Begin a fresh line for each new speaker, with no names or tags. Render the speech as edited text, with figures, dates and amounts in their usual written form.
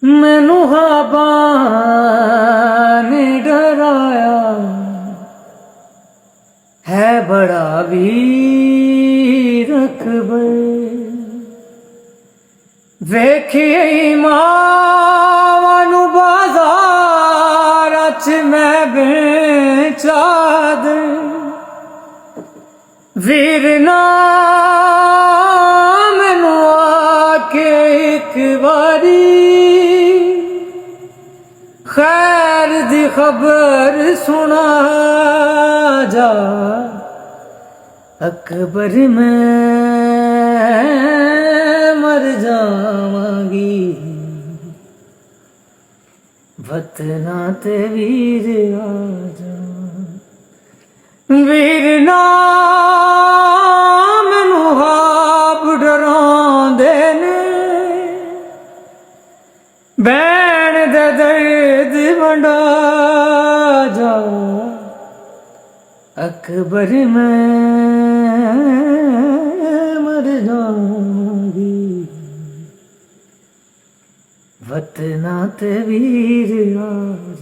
मैनू ख्वाबा ने डराया है बड़ा वीर अकबर। वेखिए मां बाजार च मैं बेचा दे वीर ना मैनू आके एक बारी खैर दी खबर सुना जा। अकबर मैं मर जावांगी वतना ते वीर आ जा। वीर ना मैनू आप डरांदे ने बैण दे दर्द वंडा जा। अकबर मैं मर जाऊंगी वतना ते वीर आ जा।